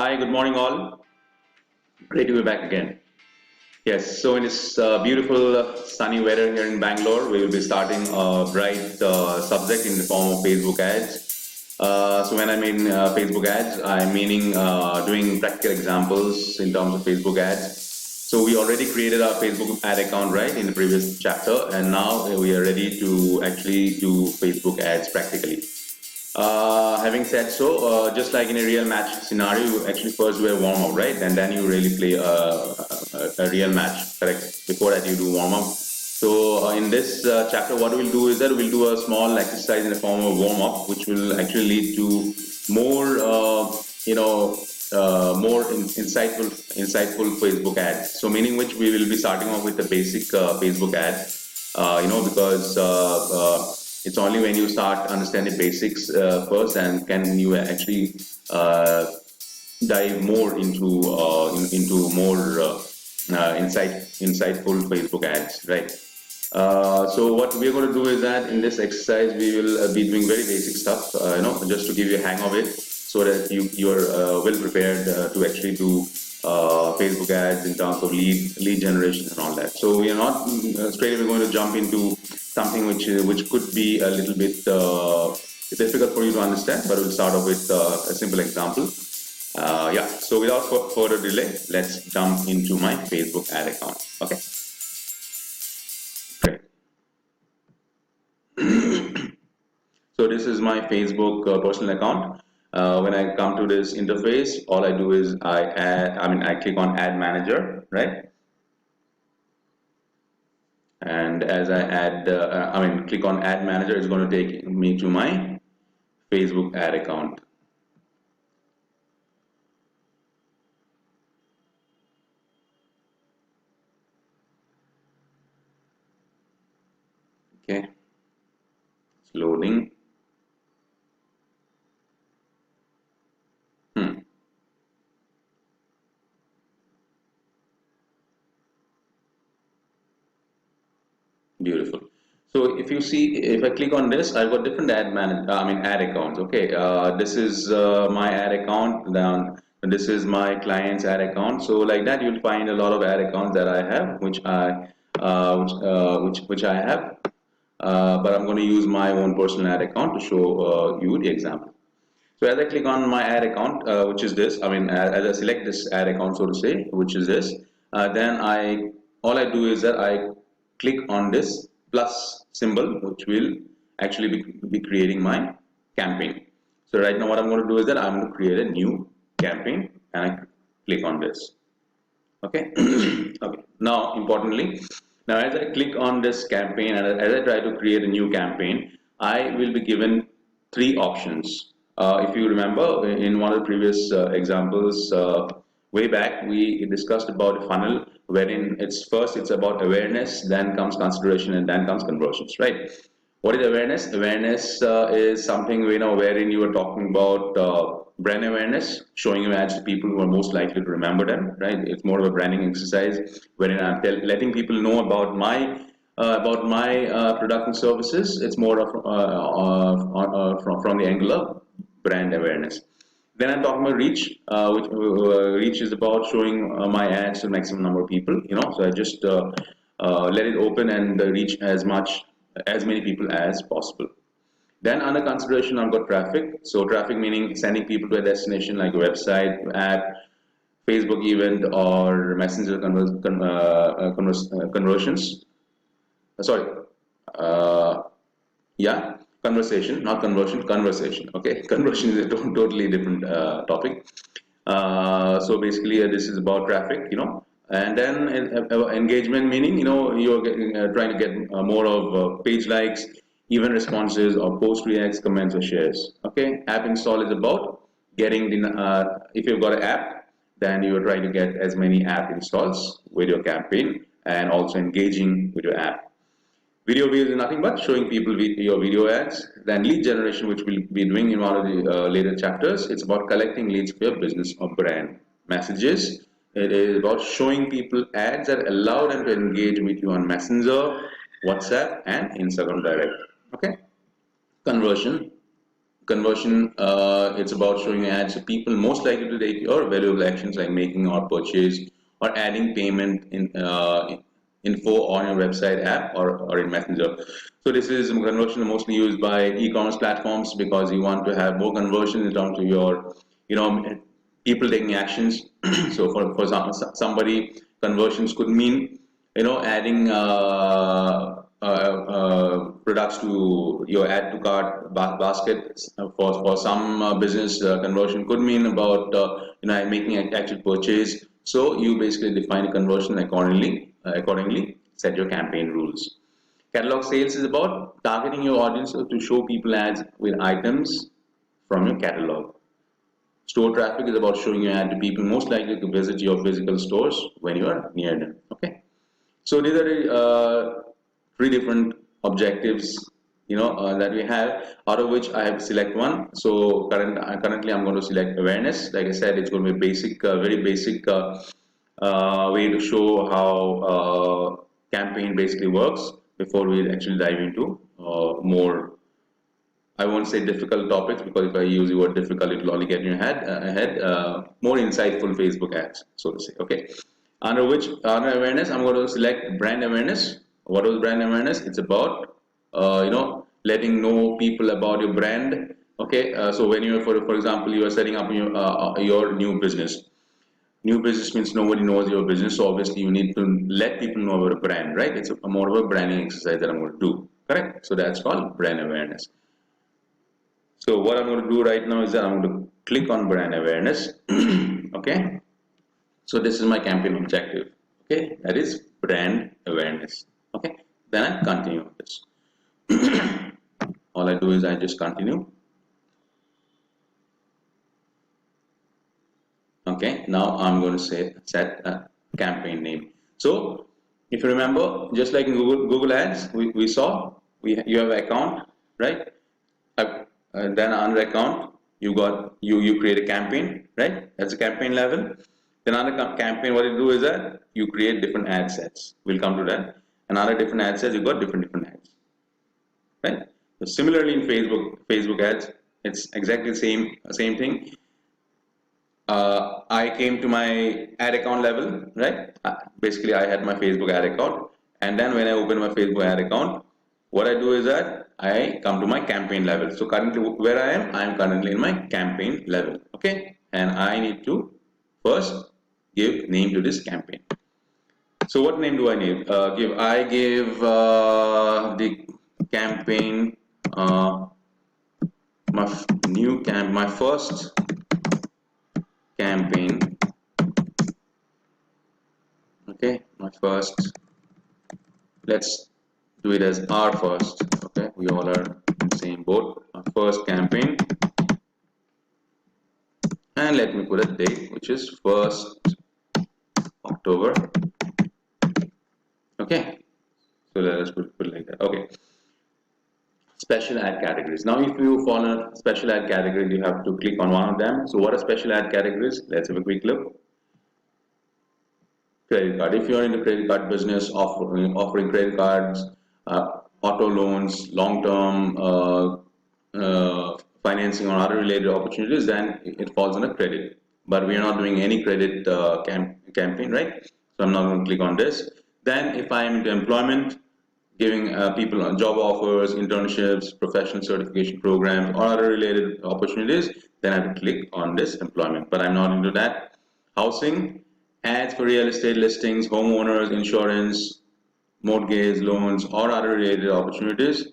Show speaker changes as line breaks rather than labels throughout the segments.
Hi, good morning, all. Great to be back again. Yes, so in this beautiful sunny weather here in Bangalore, we will be starting a bright subject in the form of Facebook ads. So when I mean Facebook ads, I'm meaning doing practical examples in terms of Facebook ads. So we already created our Facebook ad account, right, in the previous chapter, and now we are ready to actually do Facebook ads practically. Having said so, just like in a real match scenario, you actually first do a warm up, right? And then you really play a real match, correct? Before that, you do warm up. So, in this chapter, what we'll do is that we'll do a small exercise in the form of warm up, which will actually lead to more, more insightful Facebook ads. So, meaning which we will be starting off with the basic Facebook ad, because it's only when you start understanding basics first, and can you actually uh, dive more into more insightful Facebook ads, right? So what we're going to do is that in this exercise we will be doing very basic stuff, just to give you a hang of it, so that you're well prepared to actually do Facebook ads in terms of lead generation and all that. So we are not straight away going to jump into something which could be a little bit difficult for you to understand, but we'll start off with a simple example. Yeah, so without further delay, let's jump into my Facebook ad account. Okay, great. So this is my Facebook personal account. When I come to this interface, all I do is I click on Ad Manager, right? And as click on Ad Manager, it's going to take me to my Facebook ad account. Okay, it's loading. Hmm. Beautiful. So if you see, if I click on this, I've got different ad accounts. Okay, this is my ad account. Down. This is my client's ad account. So like that, you'll find a lot of ad accounts that I have, which I have. But I'm going to use my own personal ad account to show you the example. So as I click on my ad account, which is this, as I select this ad account, so to say, which is this, then all I do is that I click on this plus symbol, which will actually be creating my campaign. So right now what I'm going to do is that I'm going to create a new campaign, and I click on this. Okay. Okay. Now, importantly, now as I click on this campaign and as I try to create a new campaign, I will be given three options. If you remember, in one of the previous examples, way back, we discussed about a funnel wherein it's about awareness, then comes consideration, and then comes conversions, right? What is awareness? Awareness is something wherein you are talking about brand awareness, showing your ads to people who are most likely to remember them. Right? It's more of a branding exercise wherein I'm letting people know about my product and services. It's more of from the angle of brand awareness. Then I'm talking about reach, which reach is about showing my ads to maximum number of people. So I just let it open and reach as many people as possible. Then under consideration, I've got traffic. So traffic meaning sending people to a destination like a website, app, Facebook event, or messenger conversions. Sorry, uh, yeah, conversation, not conversion, conversation. Okay, conversion is a totally different topic. So basically, this is about traffic. And then engagement meaning, you're trying to get more of page likes, even responses, or post reacts, comments, or shares. Okay, app install is about getting if you've got an app, then you are trying to get as many app installs with your campaign and also engaging with your app. Video views is nothing but showing people your video ads. Then lead generation, which we'll be doing in one of the later chapters, it's about collecting leads for your business or brand. Messages, it is about showing people ads that allow them to engage with you on Messenger, WhatsApp, and Instagram Direct. Okay. Conversion. conversion, it's about showing ads to people most likely to take your valuable actions like making or purchase or adding payment info on your website app or in Messenger. So this is conversion mostly used by e-commerce platforms because you want to have more conversion in terms of your, people taking actions. So for somebody, conversions could mean, adding products to your add to cart basket. For some business, conversion could mean about making an actual purchase. So you basically define conversion accordingly set your campaign rules. Catalog sales is about targeting your audience to show people ads with items from your catalog. Store traffic is about showing your ad to people most likely to visit your physical stores when you are near them. Okay. So these are three different objectives, that we have. Out of which I have to select one. So currently I'm going to select awareness. Like I said, it's going to be a basic, very basic way to show how campaign basically works before we actually dive into more. I won't say difficult topics because if I use the word difficult, it will only get in your head ahead. More insightful Facebook ads, so to say. Okay. Under awareness, I'm going to select brand awareness. What is brand awareness? It's about letting know people about your brand. Okay. So when you, for example, you are setting up your new business. New business means nobody knows your business, so obviously you need to let people know about a brand, right? It's a more of a branding exercise that I'm going to do. Correct. So that's called brand awareness. So what I'm going to do right now is that I'm going to click on brand awareness. Okay. So this is my campaign objective. Okay. That is brand awareness. Okay. Then I continue with this. All I do is I just continue. Okay. Now I'm going to set a campaign name. So if you remember, just like in Google Ads, we saw you have an account, right? Then under account you create a campaign, right? That's a campaign level. Then under campaign, what you do is that you create different ad sets. We'll come to that. And under different ad sets, you got different ads, right? So similarly in Facebook ads, it's exactly the same thing. I came to my ad account level, right? Basically, I had my Facebook ad account, and then when I open my Facebook ad account, what I do is that I come to my campaign level. So currently, where I am currently in my campaign level, okay? And I need to first give name to this campaign. So what name do I give? I give the campaign my first campaign. Okay, my first. Let's do it as R first. Okay, we all are in the same boat. Our first campaign, and let me put a date, which is 1st October. Okay, so let us put it like that. Okay. Special ad categories. Now, if you fall in a special ad category, you have to click on one of them. So, what are special ad categories? Let's have a quick look. Credit card. If you're in the credit card business, offering credit cards, auto loans, long-term financing or other related opportunities, then it falls under credit. But we are not doing any credit campaign, right? So I'm not going to click on this. Then if I am into employment, giving people job offers, internships, professional certification programs, or other related opportunities, then I have to click on this employment. But I'm not into that. Housing, ads for real estate listings, homeowners, insurance, mortgage, loans, or other related opportunities.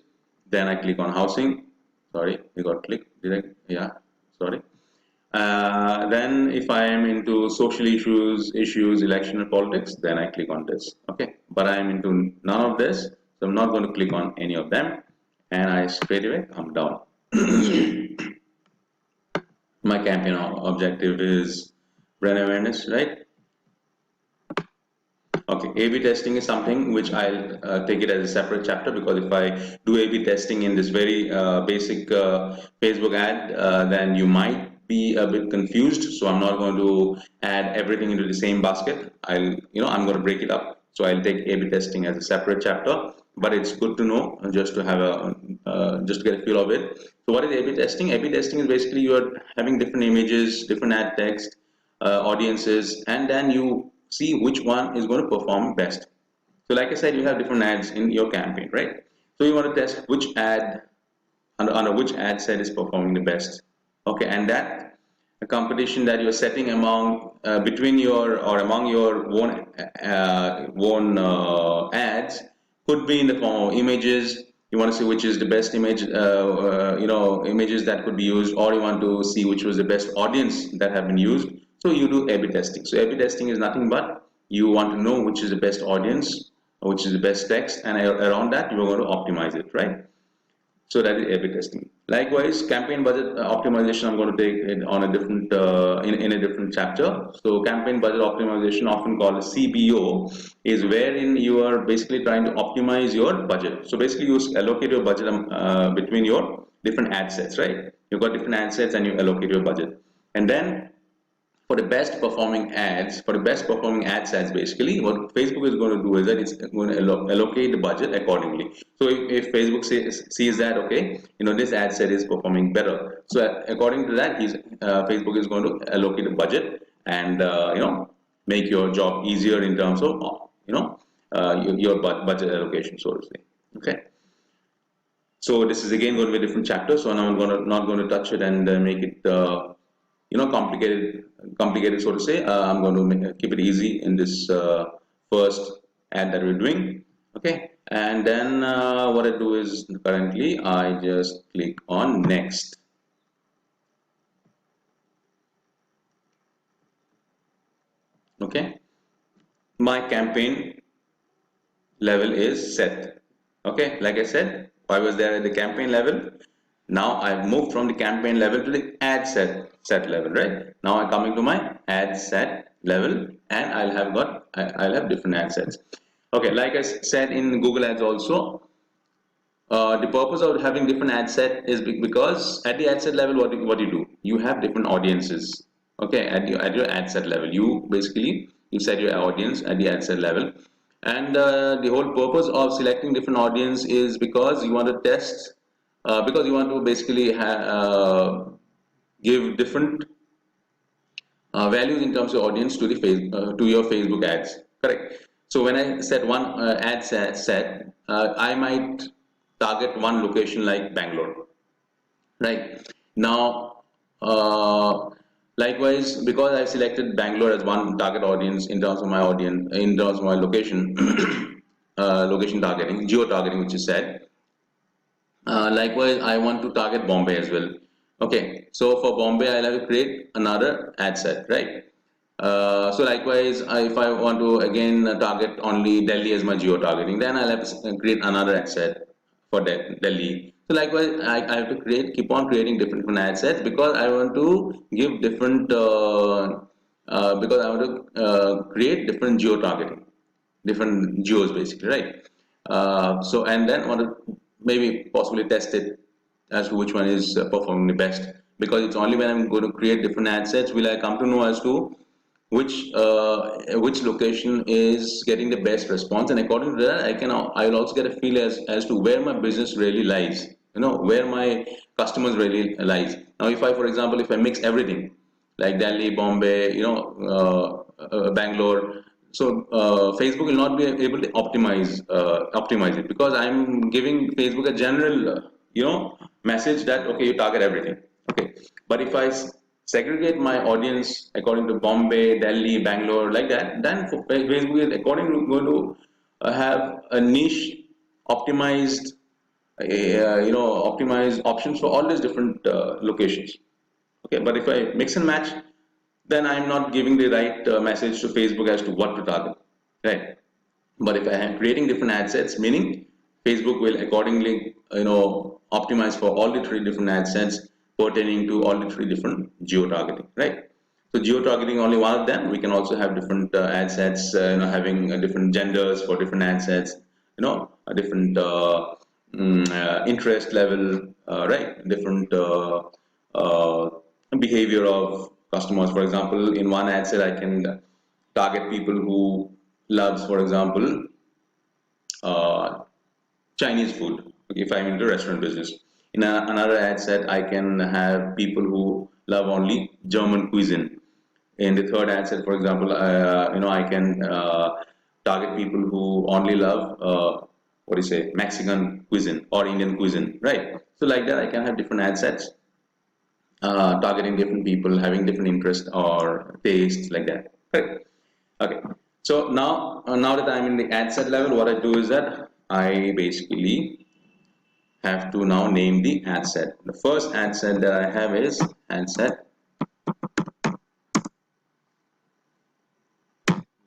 Then I click on housing. Sorry, we got clicked direct. Yeah, sorry. Then if I am into social issues, election and politics, then I click on this. Okay, but I am into none of this, so I'm not going to click on any of them, and I straight away come down. My campaign objective is brand awareness, right? Okay, A/B testing is something which I'll take it as a separate chapter, because if I do A/B testing in this very basic Facebook ad, then you might be a bit confused. So I'm not going to add everything into the same basket. I'm going to break it up. So I'll take A/B testing as a separate chapter. but it's good to know just to have a just to get a feel of it. So what is A/B testing? A/B testing is basically you are having different images, different ad text, audiences, and then you see which one is going to perform best. So like I said, you have different ads in your campaign, right? So you want to test which ad under which ad set is performing the best. Okay, and that competition that you're setting among between your or among your own ads could be in the form of images. You want to see which is the best image, images that could be used, or you want to see which was the best audience that have been used. So you do A/B testing. So A/B testing is nothing but you want to know which is the best audience, which is the best text, and around that you are going to optimize it, right? So that is A/B testing. Likewise, campaign budget optimization. I'm going to take it on a different in a different chapter. So campaign budget optimization, often called CBO, is wherein you are basically trying to optimize your budget. So basically, you allocate your budget between your different ad sets, right? You've got different ad sets and you allocate your budget, and then for the best performing ads, for the best performing ad sets, basically what Facebook is going to do is that it's going to allocate the budget accordingly. So if Facebook sees that, okay, this ad set is performing better, so according to that, Facebook is going to allocate the budget and make your job easier in terms of your budget allocation, so to say. Okay. So this is again going to be a different chapter. So now I'm not going to touch it and make it complicated, so to say. I'm going to keep it easy in this first ad that we're doing. Okay, and then what I do is currently I just click on next. Okay, my campaign level is set. Okay, like I said, I was there at the campaign level. Now I've moved from the campaign level to the ad set level, right? Now I'm coming to my ad set level, and I'll have different ad sets. Okay, like I said in Google Ads also, the purpose of having different ad set is because at the ad set level, what you do, you have different audiences. Okay, at your ad set level, you set your audience at the ad set level, and the whole purpose of selecting different audience is because you want to test, because you want to basically give different values in terms of audience to to your Facebook ads. Correct. So when I set one ad set, I might target one location like Bangalore. Right. Now, likewise, because I've selected Bangalore as one target audience in terms of my audience, in terms of my location, location targeting, geo targeting, which is said. Likewise, I want to target Bombay as well. Okay, so for Bombay, I'll have to create another ad set, right? So likewise, if I want to again target only Delhi as my geo targeting, then I'll have to create another ad set for Delhi. So likewise, I have to keep on creating different ad sets because I want to give different, because I want to create different geo targeting, different geos basically, right? So and then want to maybe possibly test it as to which one is performing the best, because it's only when I'm going to create different ad sets will I come to know as to which location is getting the best response, and according to that I will also get a feel as to where my business really lies, where my customers really lies. Now if I, for example, if I mix everything like Delhi, Bombay, Bangalore, so Facebook will not be able to optimize it, because I'm giving Facebook a general message that okay, you target everything. Okay, but if I segregate my audience according to Bombay, Delhi, Bangalore, like that, then Facebook is accordingly going to have a niche optimized, optimized options for all these different locations. Okay, but if I mix and match, then I'm not giving the right message to Facebook as to what to target, right? But if I am creating different ad sets, meaning Facebook will accordingly, optimize for all the three different ad sets pertaining to all the three different geo targeting, right? So geo targeting only one of them. We can also have different ad sets, having different genders for different ad sets, a different interest level, right? Different uh, behavior of customers. For example, in one ad set, I can target people who loves, for example, uh, Chinese food. Okay, if I'm into restaurant business. In another ad set, I can have people who love only German cuisine. In the third ad set, for example, I can target people who only love what do you say, Mexican cuisine or Indian cuisine, right? So like that, I can have different ad sets targeting different people, having different interests or tastes, like that. Correct. Okay. So now that I'm in the ad set level, what I do is that I basically have to now name the ad set. The first ad set that I have is ad set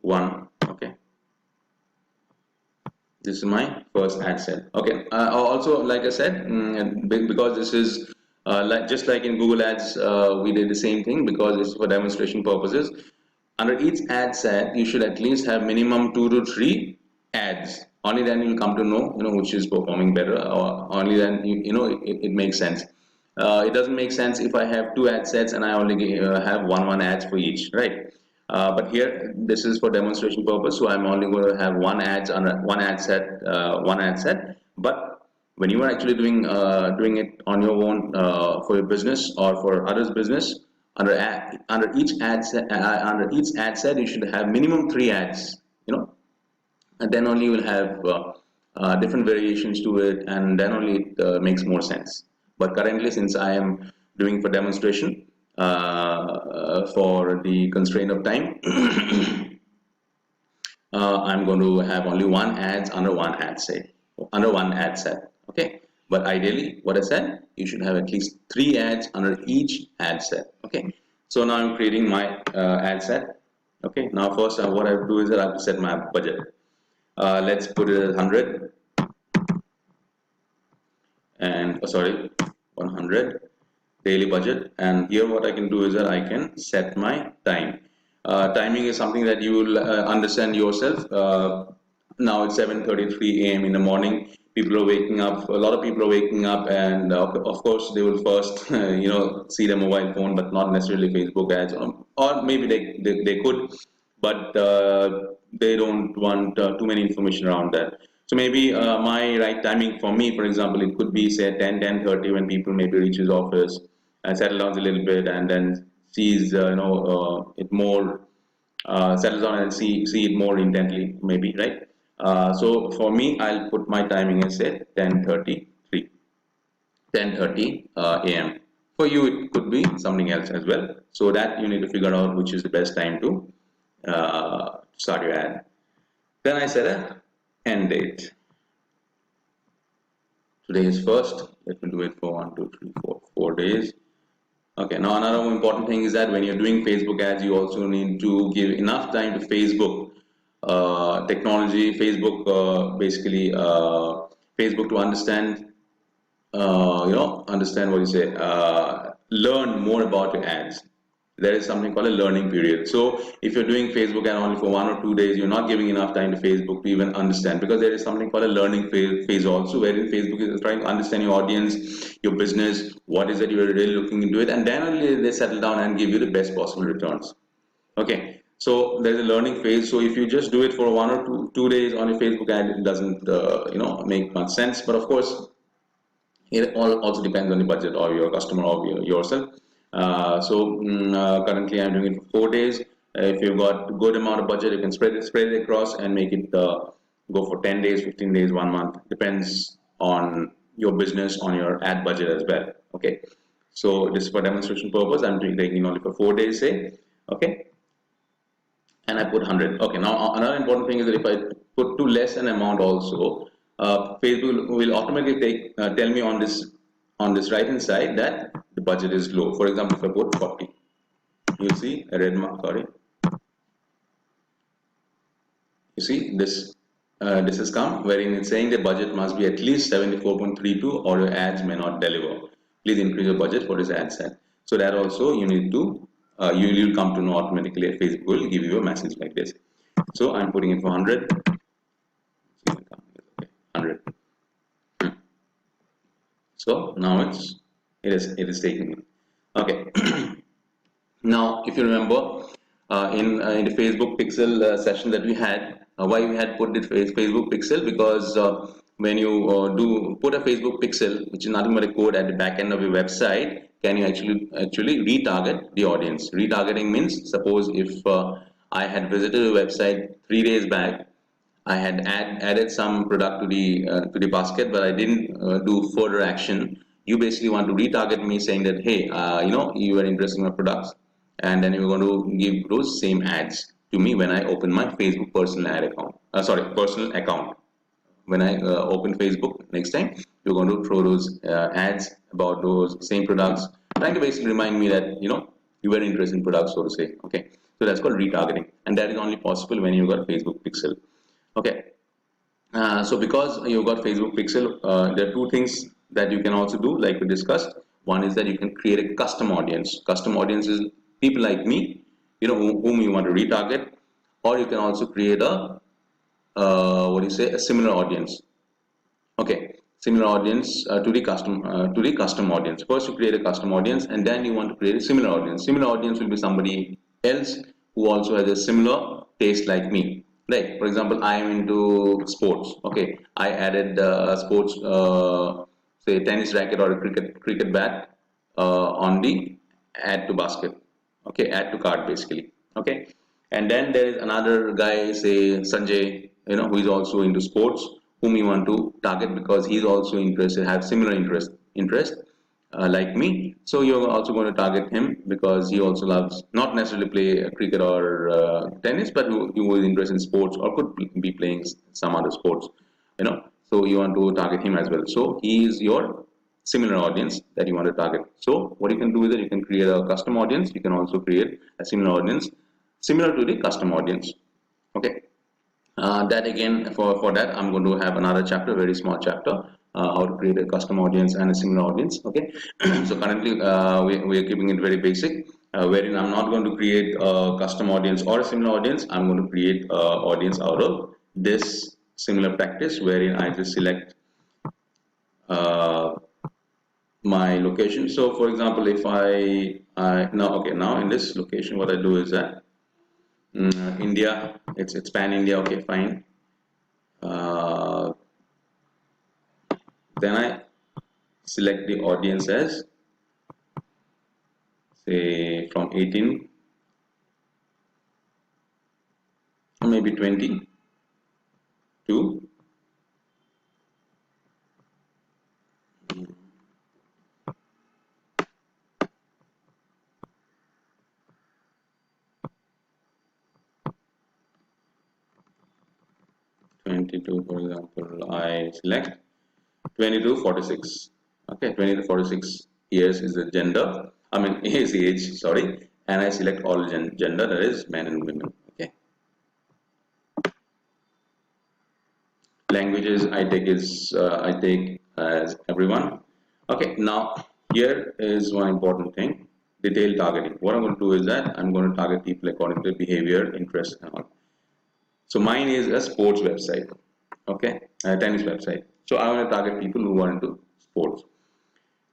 1. Okay. This is my first ad set. Okay. Also, like I said, because this is like just like in Google Ads, we did the same thing because it's for demonstration purposes. Under each ad set, you should at least have minimum 2 to 3 ads. Only then you'll come to know, which is performing better, or only then it makes sense. It doesn't make sense if I have 2 ad sets and I only have one ads for each, right? But here, this is for demonstration purpose, so I'm only going to have one ad set. But when you are actually doing it on your own for your business or for others' business, under each ad set, you should have minimum 3 ads. And then only you will have different variations to it, and then only it makes more sense. But currently, since I am doing for demonstration for the constraint of time, I'm going to have only one ads under one ad set. Okay, but ideally, what I said, you should have at least 3 ads under each ad set. Okay, so now I'm creating my ad set. Okay, now first what I do is that I have to set my budget. Let's put it at 100 and 100 daily budget. And here what I can do is that I can set my time. Timing is something that you will understand yourself. Now it's 7:33 a.m. in the morning. People are waking up. A lot of people are waking up, and of course they will first, see the mobile phone, but not necessarily Facebook ads, or maybe they could, but they don't want too many information around that. So maybe my right timing for me, for example, it could be say 10:30 when people maybe reach his office and settle down a little bit, and then sees it more, settles down and see it more intently, maybe, right? So for me, I'll put my timing as say 10:30 a.m. For you, it could be something else as well. So that you need to figure out which is the best time to start your ad. Then I set a end date. Today is first. Let me do it for 1, 2, 3, 4 days. Okay, now another important thing is that when you're doing Facebook ads, you also need to give enough time to Facebook technology, Facebook basically Facebook to understand, understand what you say, learn more about your ads. There is something called a learning period. So if you're doing Facebook ad only for 1 or 2 days, you're not giving enough time to Facebook to even understand, because there is something called a learning phase also, wherein Facebook is trying to understand your audience, your business, what is it you're really looking into it, and then only they settle down and give you the best possible returns. Okay, so there's a learning phase. So if you just do it for 1 or 2 days on your Facebook ad, it doesn't make much sense. But of course, it all also depends on the budget of your customer or yourself. Currently I'm doing it for 4 days. If you've got a good amount of budget, you can spread it across and make it go for 10 days, 15 days, 1 month. Depends on your business, on your ad budget as well. Okay, so this is for demonstration purpose. I'm taking only for 4 days, say. Okay, and I put 100. Okay, now another important thing is that if I put too less an amount also, Facebook will automatically tell me on this right hand side that the budget is low. For example, if I put 40, you'll see a red mark. Sorry, you see this. This has come wherein it's saying the budget must be at least 74.32 or your ads may not deliver. Please increase your budget for this ad set. So that also you need to you'll come to know automatically. Facebook will give you a message like this. So I'm putting it for 100. 100. So now it is taking it. Okay. Now, if you remember, in the Facebook Pixel session that we had, why we had put the Facebook Pixel, because when you do put a Facebook pixel, which is nothing but a code at the back end of your website, can you actually retarget the audience? Retargeting means, suppose if I had visited a website 3 days back, I had added some product to the basket, but I didn't do further action. You basically want to retarget me, saying that, hey, you were interested in my products, and then you're going to give those same ads to me when I open my Facebook personal ad account. Personal account. When I open Facebook next time, you're going to throw those ads about those same products, trying to basically remind me that you were interested in products, so to say. Okay, so that's called retargeting, and that is only possible when you got Facebook Pixel. Okay, so because you got Facebook Pixel, there are two things that you can also do, like we discussed. One is that you can create a custom audience. Custom audience is people like me, whom you want to retarget, or you can also create a a similar audience. Okay, similar audience to the custom audience. First, you create a custom audience, and then you want to create a similar audience. Similar audience will be somebody else who also has a similar taste like me. Like, for example, I am into sports. Okay, I added sports, say tennis racket or a cricket bat on the add to basket. Okay, add to cart basically. Okay, and then there is another guy, say Sanjay, who is also into sports, whom you want to target because he's also interested, have similar interest like me. So you're also going to target him because he also loves not necessarily play cricket or tennis, but who is interested in sports or could be playing some other sports. So you want to target him as well. So he is your similar audience that you want to target. So what you can do is that you can create a custom audience. You can also create a similar audience similar to the custom audience. Okay, that again, for that I'm going to have another chapter, very small chapter, how to create a custom audience and a similar audience. Okay, so currently we are keeping it very basic, wherein I'm not going to create a custom audience or a similar audience. I'm going to create a audience out of this similar practice, wherein I just select uh, my location. So for example, if now in this location, what I do is that India, it's pan India. Okay, fine. Uh, then I select the audience as, say, from 18 or maybe 20 to 22, for example. I select 20 to 46. Okay, 20 to 46 years is the gender. I mean, is the age. Sorry, and I select all gender, that is men and women. Okay. Languages I take as everyone. Okay, now here is one important thing: detailed targeting. What I'm going to do is that I'm going to target people according to behavior, interest, and all. So mine is a sports website. Okay, a tennis website. So I want to target people who are into sports.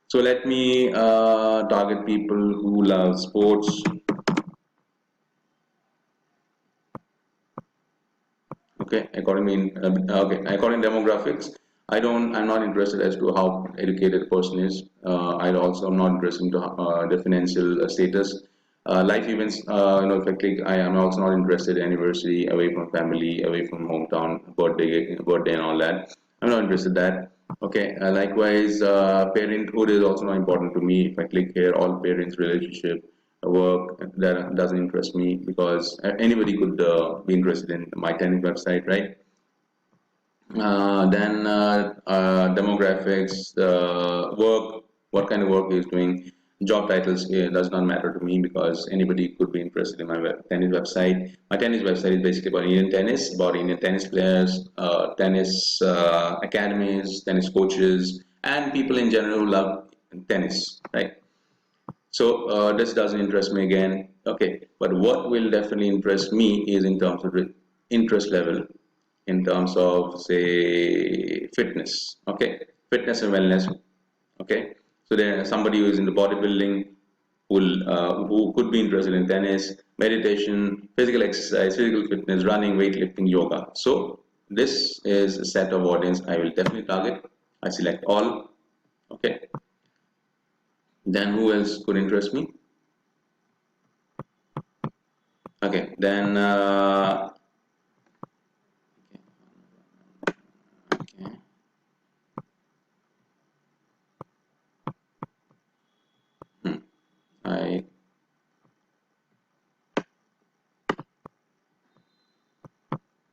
So let me target people who love sports. Okay, according demographics, I'm not interested as to how educated a person is. I also am not interested into the financial status. Life events, if I click, I am also not interested in anniversary, away from family, away from hometown, birthday and all that. I'm not interested in that. Okay, likewise, parenthood is also not important to me. If I click here, all parents relationship, work, that doesn't interest me because anybody could be interested in my tennis website, right? Then demographics, work, what kind of work he is doing, job titles does not matter to me because anybody could be interested in my tennis website. My tennis website is basically about Indian tennis players, tennis academies, tennis coaches, and people in general who love tennis, right? So this doesn't interest me again. Okay, but what will definitely interest me is in terms of the interest level, in terms of say fitness. Okay, fitness and wellness. Okay, so there somebody who is into bodybuilding who could be interested in tennis, meditation, physical exercise, physical fitness, running, weightlifting, yoga. So this is a set of audience I will definitely target. I select all. Okay. Then who else could interest me? Okay. Then okay. I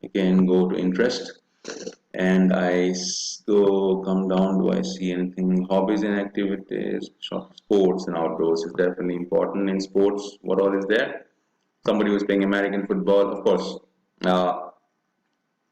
again go to interest, and go come down. Do I see anything? Hobbies and activities, sports and outdoors is definitely important. In sports, what all is there? Somebody who's playing American football, of course. Uh,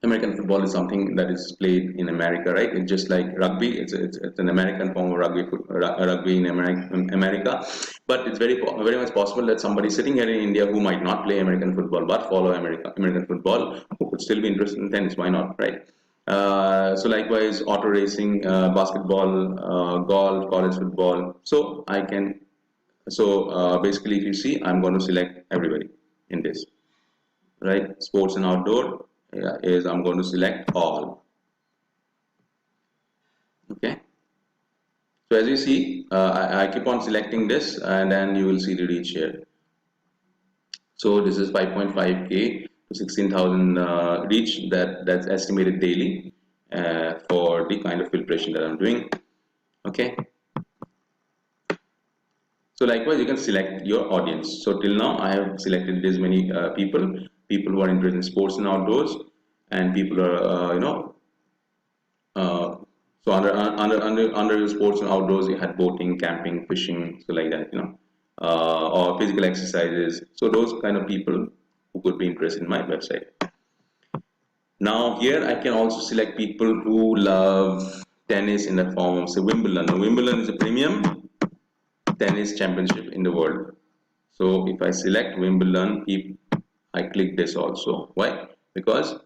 American football is something that is played in America, right? It's just like rugby. It's an American form of rugby in America. But it's very much possible that somebody sitting here in India who might not play American football but follow American football, who could still be interested in tennis. Why not, right? So likewise, auto racing, basketball, golf, college football. So I can. So basically, if you see, I'm going to select everybody in this, right? Sports and outdoor, yeah, is I'm going to select all. Okay. So as you see, I keep on selecting this, and then you will see the reach here. So this is 5.5K to 16,000 reach that's estimated daily for the kind of filtration that I'm doing. Okay. So likewise, you can select your audience. So till now, I have selected this many people who are interested in sports and outdoors, and people are uh, so under your sports and outdoors, you had boating, camping, fishing, so like that, or physical exercises. So those kind of people who could be interested in my website. Now here I can also select people who love tennis in the form of say Wimbledon. Now, Wimbledon is a premium tennis championship in the world. So if I select Wimbledon, I click this also. Why? Because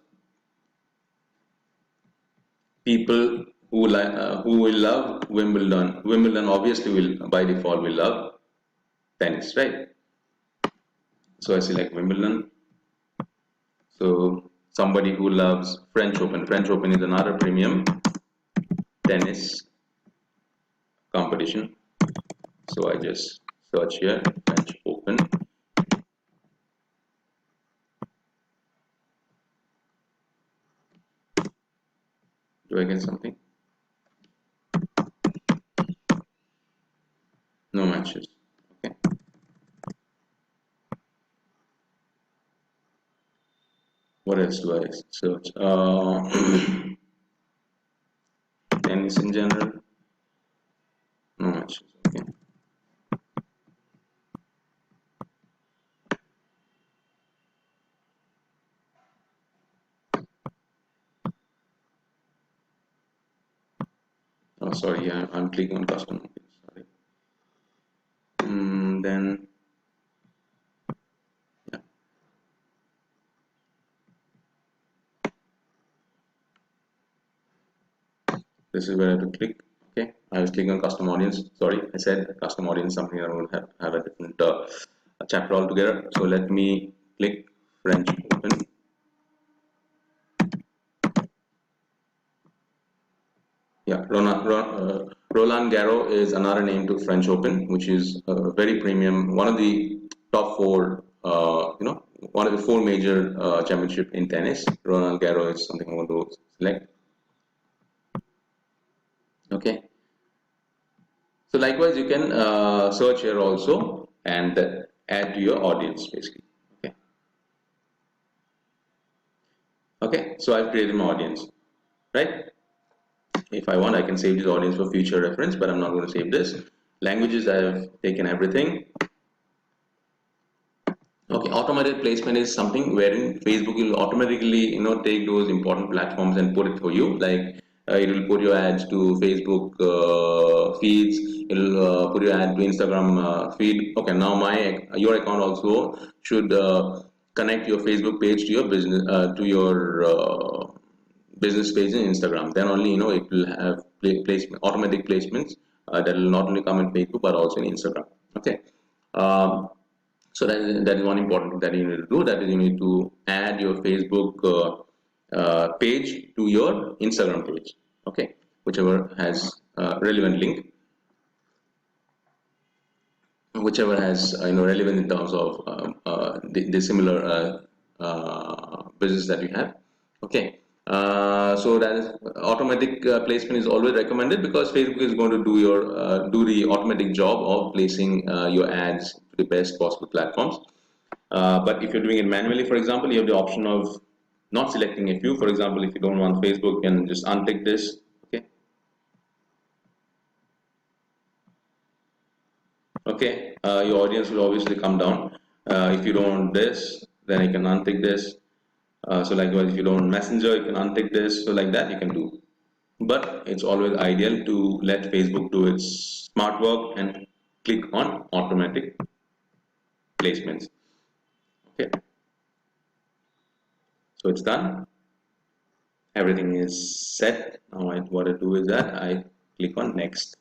people who will love Wimbledon. Wimbledon obviously will by default will love tennis, right? So I select Wimbledon. So somebody who loves French Open. French Open is another premium tennis competition. So I just search here French Open. Do I get something? No matches. Okay. What else do I search? Tennis in general. No matches. Okay. Oh, sorry. Yeah, I'm clicking on custom. Sorry. Then yeah. This is where I have to click. Okay, I was clicking on custom audience. Sorry, I said custom audience, something I'm going to have a different chapter altogether. So let me click French Open. Yeah, Roland Garros is another name to French Open, which is a very premium, one of the top four, one of the four major championship in tennis. Roland Garros is something I want to select. Okay. So likewise, you can search here also and add to your audience basically. Okay. Okay. So I've created my audience, right? If I want, I can save this audience for future reference, but I'm not going to save this. Languages, I have taken everything. Okay, automated placement is something wherein Facebook will automatically, take those important platforms and put it for you. Like it will put your ads to Facebook feeds. It'll put your ad to Instagram feed. Okay, now your account also should connect your Facebook page to your business business page in Instagram. Then only it will have automatic placements that will not only come in Facebook but also in Instagram. Okay. So that is one important thing that you need to do. That is you need to add your Facebook page to your Instagram page. Okay, whichever has relevant link, whichever has relevant in terms of the similar business that you have. Okay, so that is automatic placement is always recommended, because Facebook is going to do the automatic job of placing your ads to the best possible platforms. But if you're doing it manually, for example, you have the option of not selecting a few. For example, if you don't want Facebook, you can just untick this. Okay. Okay, your audience will obviously come down. If you don't want this, then you can untick this. So likewise, if you don't want Messenger, you can untick this. So like that you can do. But it's always ideal to let Facebook do its smart work and click on automatic placements. Okay, so it's done. Everything is set. Now what I do is that I click on next.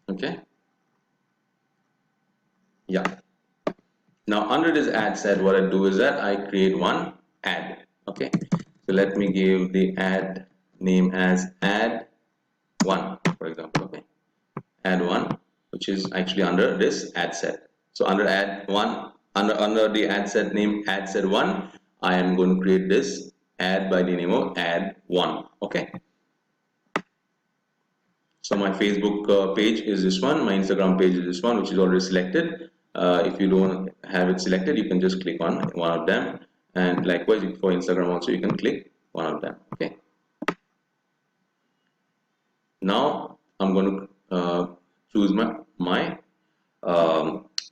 Okay. Yeah. Now under this ad set, what I do is that I create one ad. Okay. So let me give the ad name as ad one, for example. Okay. Ad one, which is actually under this ad set. So under ad one, under the ad set name ad set one, I am going to create this ad by the name of ad one. Okay. So my Facebook page is this one, my Instagram page is this one, which is already selected. If you don't have it selected, you can just click on one of them, and likewise for Instagram also you can click one of them. Okay. Now I'm going to choose my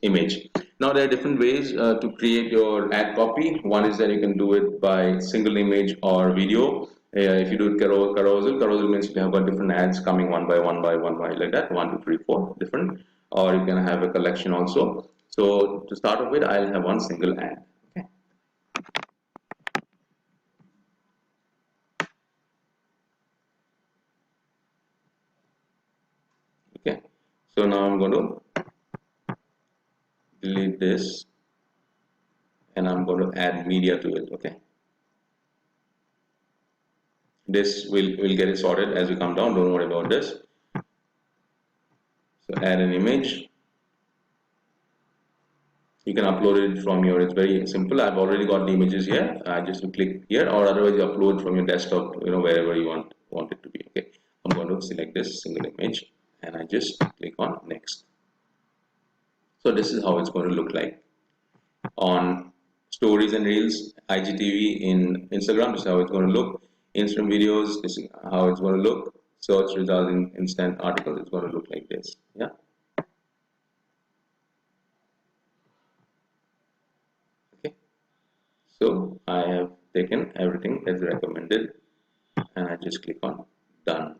image. Now there are different ways to create your ad copy. One is that you can do it by single image or video. If you do it carousel means you have got different ads coming one by one by one by like that, 1, 2, 3, 4 different, or you can have a collection also. So to start off with, I'll have one single ad. Okay. Okay. So now I'm going to delete this, and I'm going to add media to it. Okay. This will get it sorted as we come down. Don't worry about this. So add an image. You can upload it from your, it's very simple. I've already got the images here. I just click here, or otherwise you upload from your desktop, wherever you want it to be. Okay. I'm going to select this single image, and I just click on next. So this is how it's going to look like on stories and reels, IGTV in Instagram. This is how it's going to look. Instant videos, this is how it's going to look. Search results in instant articles, it's going to look like this. Yeah. Okay. So I have taken everything as recommended, and I just click on done.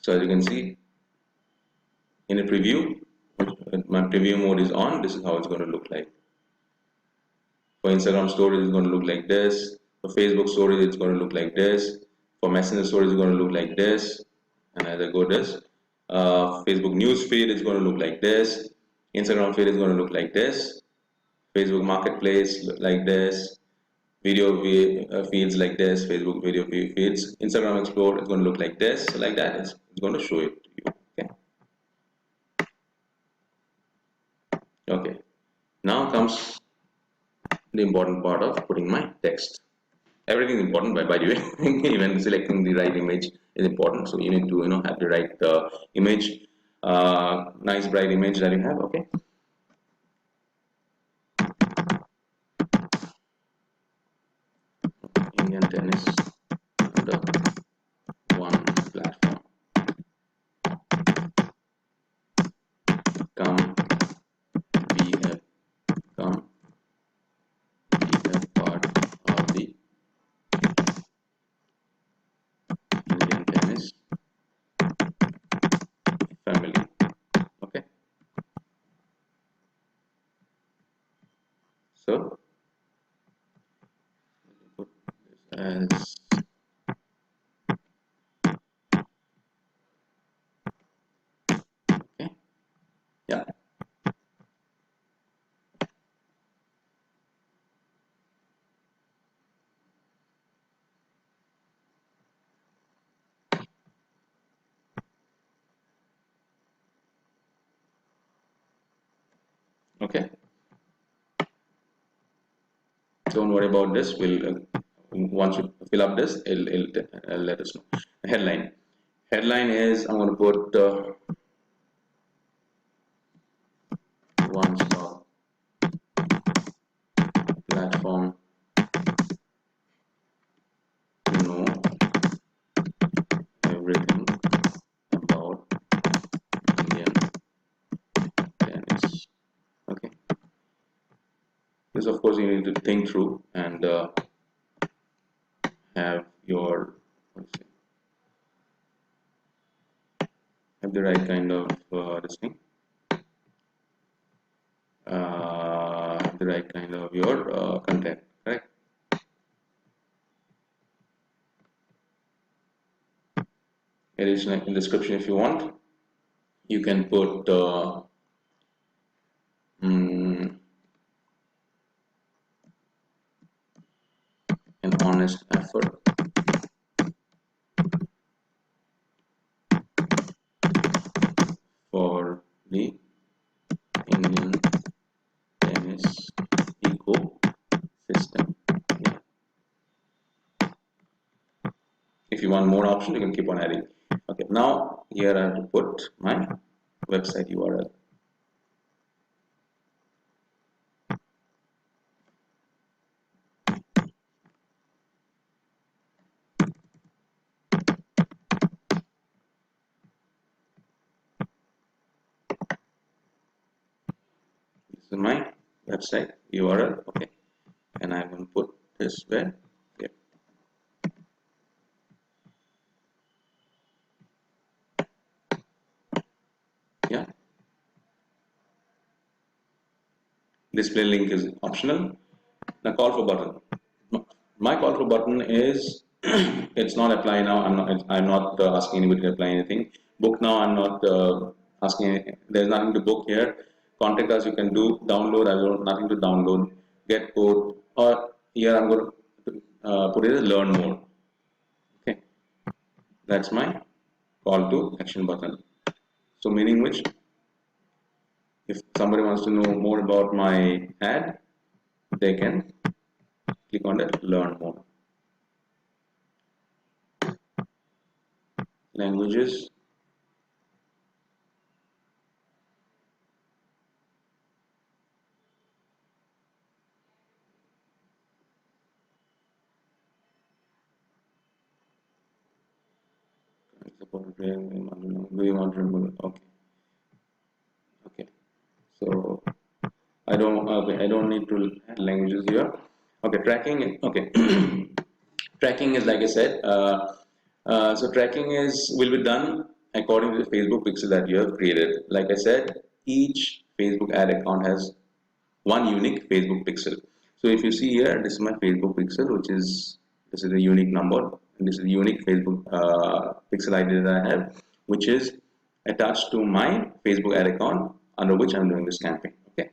So as you can see in a preview, my preview mode is on. This is how it's going to look like. For Instagram stories, it's going to look like this. For Facebook stories, it's going to look like this. For Messenger stories, it's going to look like this. And as I go this, Facebook news feed is going to look like this. Instagram feed is going to look like this. Facebook Marketplace like this. Video feeds like this. Facebook video feeds. Instagram Explore is going to look like this. So like that, it's going to show it to you. Okay. Okay. Now comes the important part of putting my text. Everything is important, by the way. Even selecting the right image is important. So you need to have the right image, nice bright image that you have. Okay. Indian tennis under one platform. Come be a come be a part of the Indian tennis family. Okay. So put this as Okay, don't worry about this. We'll once you fill up this, it'll let us know. Headline. Headline is I'm going to put one stop platform to know everything about Indian tennis. Okay. This, of course, you need to think through and have your have the right kind of this thing, have the right kind of your content, correct? Additional in description if you want, you can put mm, an honest effort for the Indian tennis ecosystem. Yeah. If you want more options, you can keep on adding. Okay, now here I have to put my website URL. This is my website URL. Okay, and I'm going to put this where. Okay. Yeah. Display link is optional. The call for button. My call for button is it's not apply now. I'm not asking anybody to apply anything. Book now. I'm not asking. There's nothing to book here. Contact us. You can do download. I want nothing to download. Get code. Or here I'm going to put it as learn more. Okay, that's my call to action button. So meaning which, if somebody wants to know more about my ad, they can click on that learn more. Languages. Do you want to remove? Okay, okay. So I don't need to add languages here. Okay, tracking. Okay, tracking is like I said. So tracking is will be done according to the Facebook pixel that you have created. Like I said, each Facebook ad account has one unique Facebook pixel. So if you see here, this is my Facebook pixel, which is this is a unique number, and this is a unique Facebook pixel ID that I have, which is attached to my Facebook ad account under which I'm doing this campaign. Okay,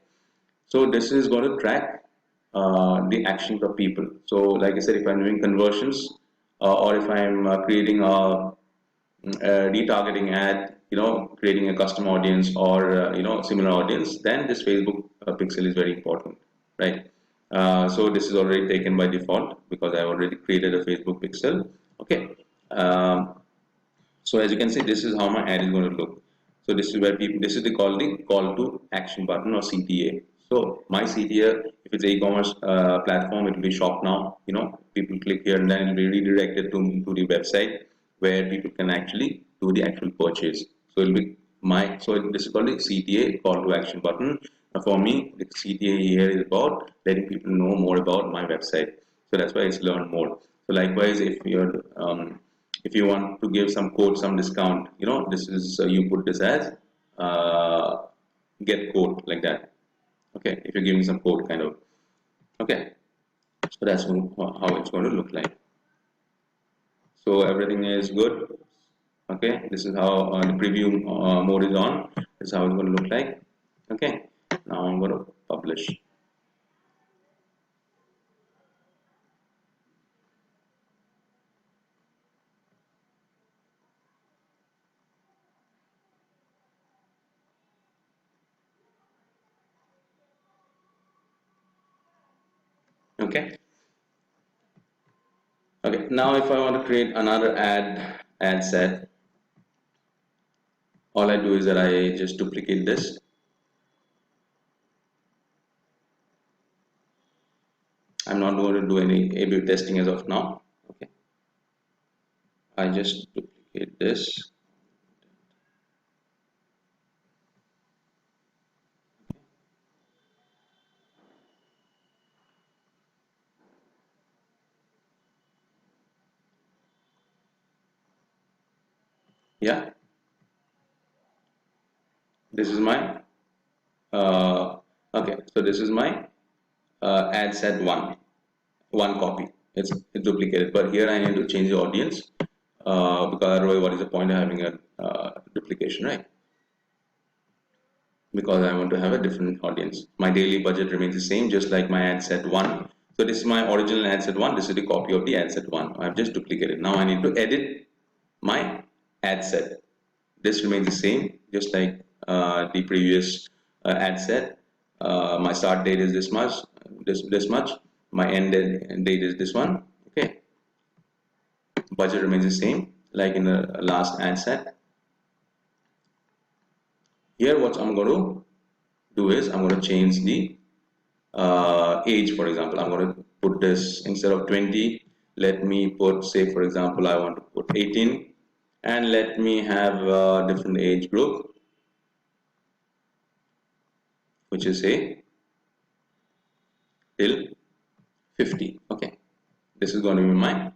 so this is going to track the actions of people. So like I said, if I'm doing conversions or if I'm creating retargeting ad, creating a custom audience or similar audience, then this Facebook pixel is very important, right? So this is already taken by default because I already created a Facebook pixel. Okay. So as you can see, this is how my ad is going to look. So this is where people, this is the call to action button or CTA. So my CTA, if it's e-commerce platform, it will be shop now. People click here and then it will be redirected to the website where people can actually do the actual purchase. So it'll be so this is called the CTA, call to action button. For me, the CTA here is about letting people know more about my website. So that's why it's learn more. So likewise, if you want to give some code, some discount, this is you put this as uh, get code like that. Okay, if you're giving some code kind of. Okay, so that's how it's going to look like. So everything is good. Okay, this is how the preview mode is on. This is how it's going to look like. Okay, now I'm going to publish. Okay. Okay. Now, if I want to create another ad set, all I do is that I just duplicate this. I'm not going to do any A/B testing as of now. Okay. I just duplicate this. Yeah. This is my okay. So this is my ad set one copy. It's duplicated, but here I need to change the audience because otherwise, what is the point of having a duplication, right? Because I want to have a different audience. My daily budget remains the same, just like my ad set one. So this is my original ad set one. This is the copy of the ad set one. I've just duplicated. Now I need to edit my ad set. This remains the same, just like the previous ad set. My start date is this much. This much. My end date is this one. Okay. Budget remains the same, like in the last ad set. Here, what I'm going to do is I'm going to change the age. For example, I'm going to put this instead of 20. Let me put, say, for example, I want to put 18, and let me have a different age group, which is say till 50. Okay, this is going to be my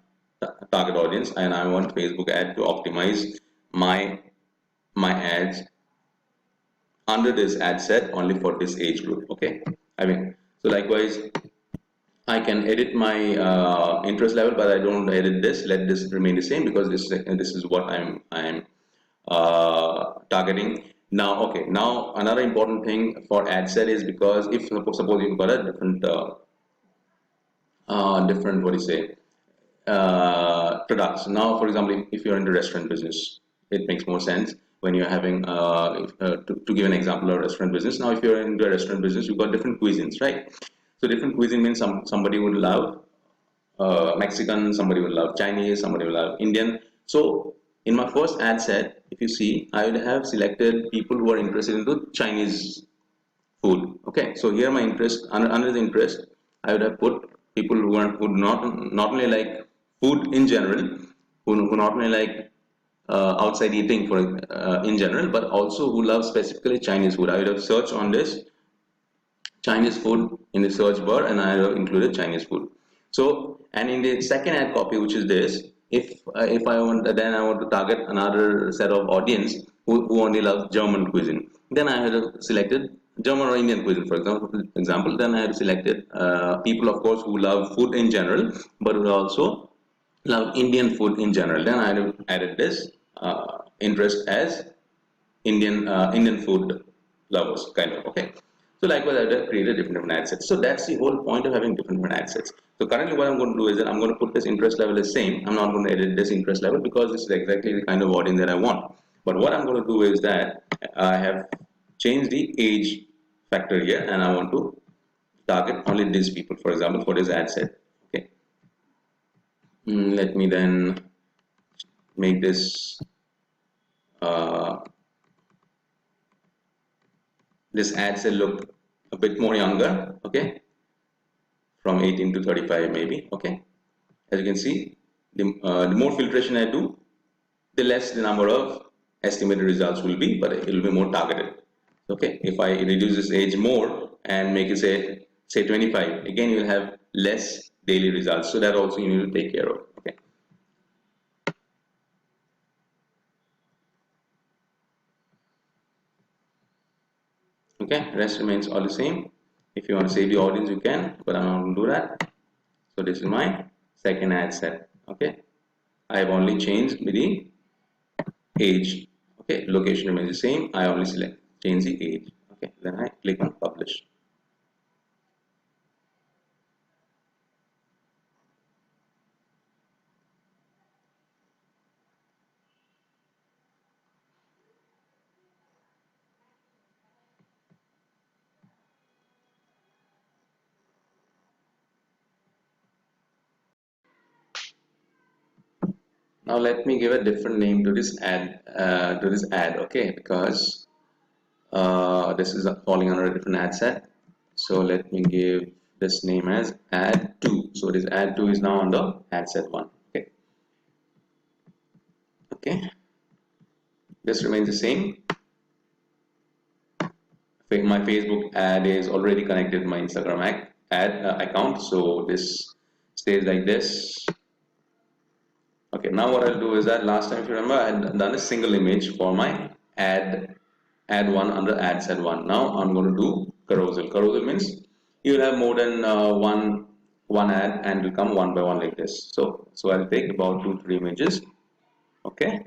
target audience, and I want Facebook ad to optimize my ads under this ad set only for this age group. Okay, I mean, so likewise I can edit my interest level, but I don't edit this. Let this remain the same because this is what I'm targeting. Now, okay. Now another important thing for ad set is because if suppose you've got a different what do you say products. Now, for example, if you're in the restaurant business, it makes more sense when you're having to give an example of restaurant business. Now, if you're in the restaurant business, you've got different cuisines, right? So different cuisine means somebody would love Mexican, somebody will love Chinese, somebody will love Indian. So in my first ad set, if you see, I would have selected people who are interested into Chinese food. Okay, so here my interest under the interest, I would have put people who not only like food in general, who not only like outside eating for in general, but also who love specifically Chinese food. I would have searched on this Chinese food in the search bar and I have included Chinese food. So, and in the second ad copy, which is this, if I want, then I want to target another set of audience who only loves German cuisine. Then I have selected German or Indian cuisine, for example. Then I have selected people, of course, who love food in general, but who also love Indian food in general. Then I have added this interest as Indian food lovers, kind of. Okay. So likewise, I have created different ad sets. So that's the whole point of having different ad sets. So currently, what I'm going to do is that I'm going to put this interest level as same. I'm not going to edit this interest level because this is exactly the kind of audience that I want. But what I'm going to do is that I have changed the age factor here, and I want to target only these people. For example, for this ad set. Okay. Let me then make this uh, ad set look a bit more younger. Okay, from 18 to 35 maybe. Okay, as you can see, the more filtration I do, the less the number of estimated results will be, but it will be more targeted. Okay, if I reduce this age more and make it say 25, again you will have less daily results. So that also you need to take care of. Okay. Okay, rest remains all the same. If you want to save the audience, you can, but I'm not going to do that. So this is my second ad set. Okay, I have only changed the age. Okay, location remains the same. I only select change the age. Okay, then I click on publish. Now let me give a different name to this ad, okay, because this is falling under a different ad set. So let me give this name as ad 2. So this ad 2 is now on the ad set 1. Okay, okay. This remains the same. My Facebook ad is already connected to my Instagram account, so this stays like this. Okay, now what I'll do is that last time, if you remember, I had done a single image for my ad one under ad set one. Now I'm going to do carousel. Carousel means you'll have more than one ad and will come one by one like this. So I'll take about 2-3 images. Okay.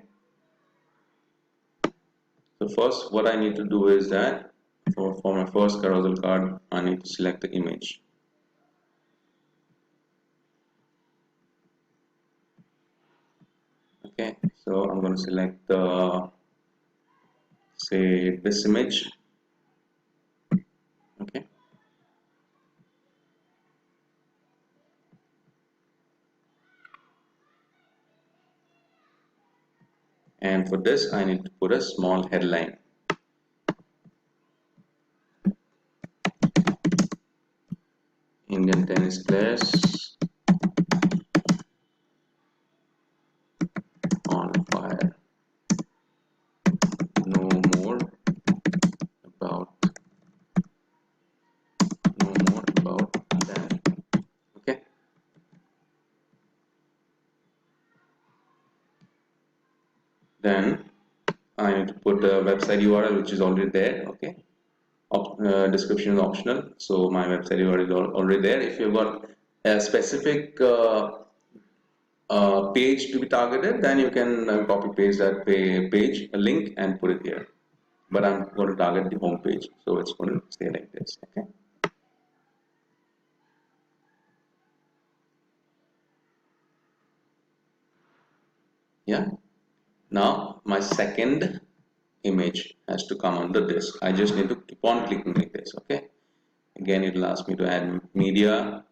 So first, what I need to do is that for my first carousel card, I need to select the image. Okay, so I'm going to select the, say, this image. Okay. And for this, I need to put a small headline. Indian tennis players on fire. No more about that. Okay. Then I need to put the website URL, which is already there. Okay. Description is optional, so my website URL is already there. If you've got a specific page to be targeted, then you can copy paste that page a link and put it here. But I'm going to target the home page, so it's going to stay like this. Okay. Yeah. Now my second image has to come under this. I just need to keep on clicking like this. Okay. Again, it will ask me to add media.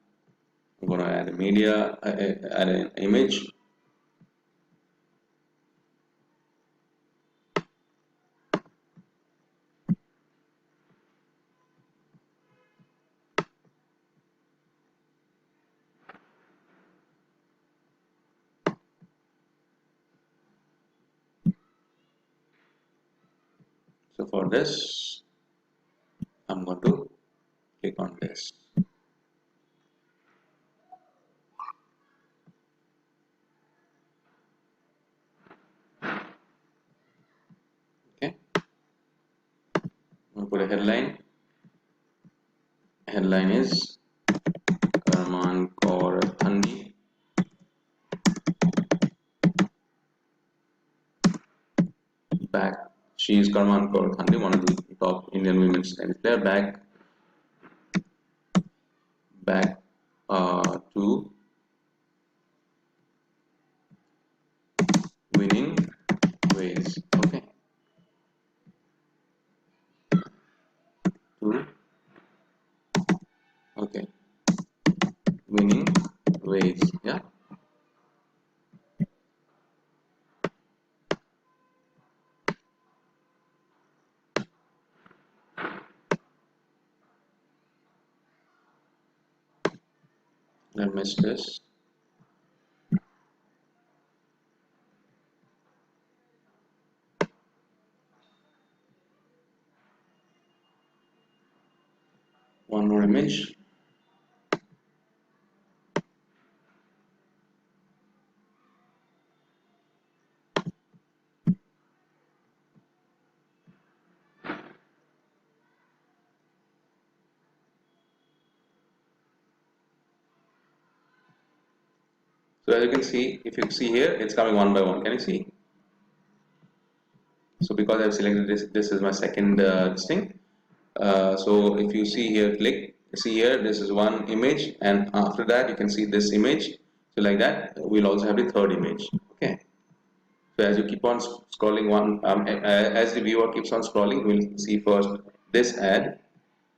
I'm going to add a media, add an image. So for this, I'm going to click on this. Okay. I'm going to put a headline. Headline is Karman Kaur Thandi. Back. She is Karman Kaur Thandi, one of the top Indian women's tennis player. Back to winning ways. Okay. To okay. Winning ways. Yeah. I missed this. One more image. So as you can see, if you see here, it's coming one by one. Can you see? So because I've selected this is my second thing. So if you see here, see here, this is one image, and after that you can see this image. So like that, we'll also have the third image. Okay. So as you keep on scrolling as the viewer keeps on scrolling, we'll see first this ad,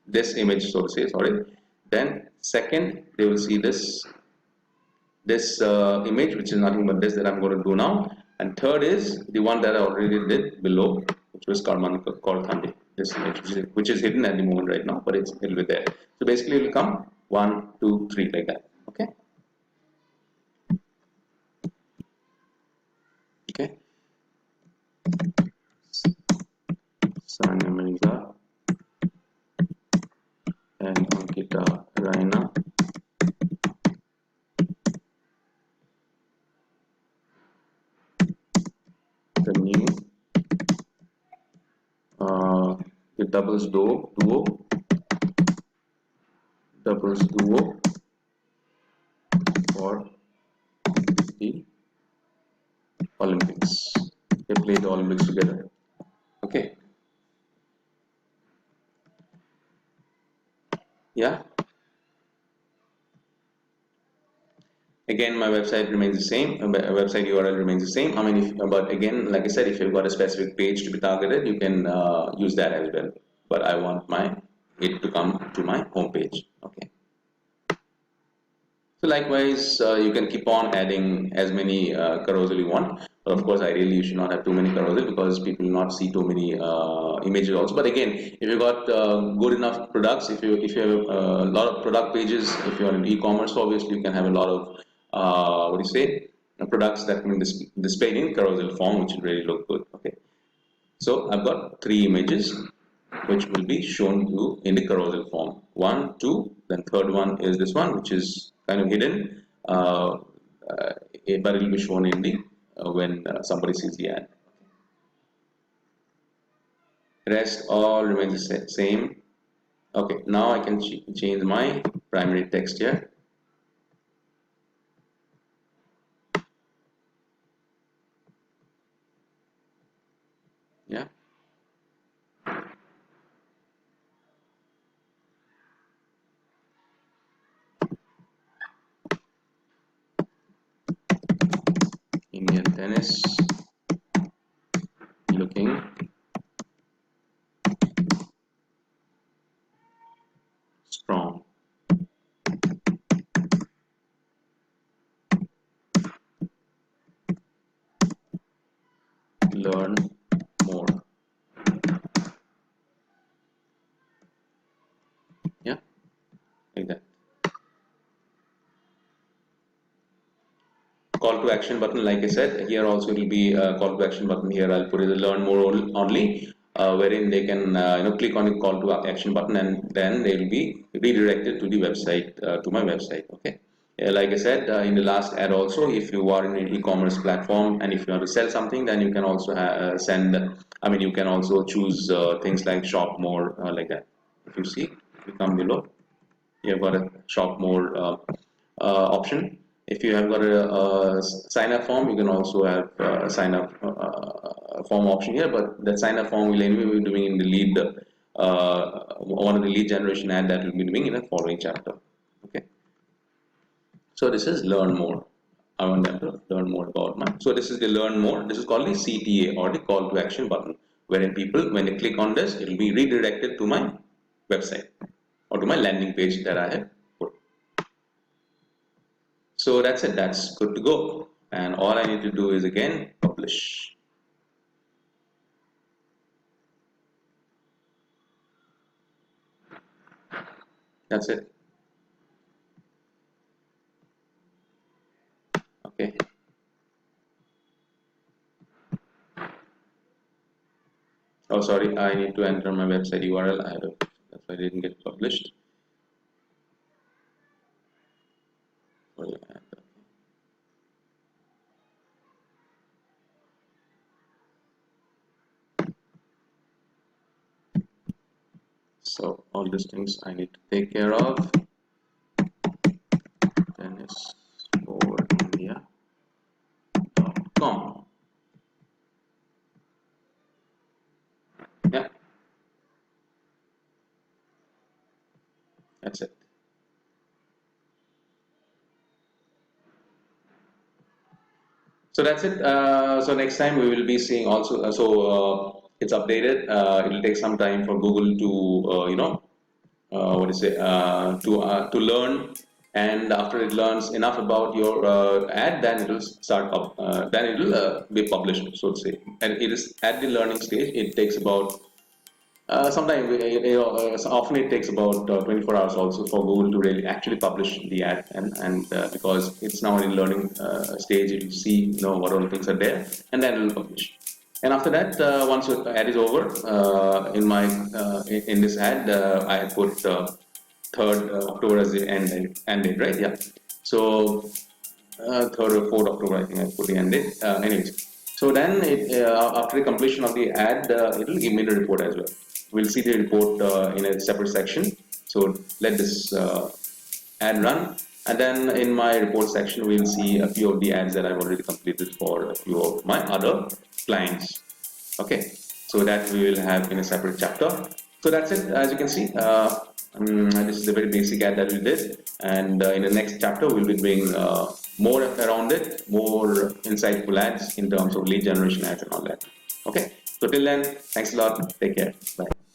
this image, so to say, sorry. Then second, they will see this image, which is nothing but this that I'm going to do now. And third is the one that I already did below, which was called Thandi. This image, which is hidden at the moment right now, but it'll be there. So basically, it will come 1, 2, 3 like that. Okay. Okay. Sanya Mirza and Ankita Raina. The new the doubles duo for the Olympics. They play the Olympics together. Okay. Yeah. Again, my website remains the same. Website URL remains the same. I mean, but again, like I said, if you've got a specific page to be targeted, you can use that as well. But I want it to come to my home page. Okay. So likewise, you can keep on adding as many carousel you want. But of course, ideally you should not have too many carousel because people will not see too many images also. But again, if you got good enough products, if you have a lot of product pages, if you're in e-commerce, obviously you can have a lot of what do you say products that can be displayed in carousel form, which will really look good. Okay. So I've got 3 images which will be shown to you in the carousel form. 1, 2, then third one is this one, which is kind of hidden, but it will be shown in the when somebody sees the ad. Rest all remains the same. Okay, now I can change my primary text here. Yeah. Indian tennis looking strong. Learn more. Yeah, like that. Call to action button, like I said, here also it will be a call to action button. Here I'll put it learn more only, wherein they can click on the call to action button and then they will be redirected to the website, to my website. Okay. Like I said in the last ad also, if you are in an e-commerce platform and if you want to sell something, then you can also you can also choose things like shop more, like that. If you see, if you come below, you have got a shop more option. If you have got a sign up form, you can also have a sign up form option here, but that sign up form will anyway be doing in the lead, one of the lead generation ad that will be doing in the following chapter. Okay. So this is learn more. I want them to learn more about so this is the learn more. This is called the CTA or the call to action button, wherein people, when they click on this, it will be redirected to my website or to my landing page that I have put. So that's it, that's good to go. And all I need to do is again publish. That's it. Okay. Oh, sorry, I need to enter my website URL. That's why I didn't get published. So all these things I need to take care of. Tennis4india.com. Yeah, that's it. So that's it. So next time we will be seeing also. It's updated. It will take some time for Google to what is it to learn and after it learns enough about your ad, then it will then it will be published, so to say. And it is at the learning stage. It takes about sometimes, often it takes about 24 hours also for Google to really actually publish the ad, and because it's now in learning stage, it will see what all things are there, and then it will publish. And after that, once your ad is over, in this ad, I have put 3rd October as the end date, right? Yeah. So 3rd or 4th October, I think I put the end date. Anyways, so then after the completion of the ad, it will give me the report as well. We'll see the report in a separate section. So let this ad run, and then in my report section, we'll see a few of the ads that I've already completed for a few of my other clients. Okay, so that we will have in a separate chapter. So that's it. As you can see, this is a very basic ad that we did, and in the next chapter we'll be doing more around it, more insightful ads in terms of lead generation ads and all that. Okay, so till then, thanks a lot. Take care. Bye.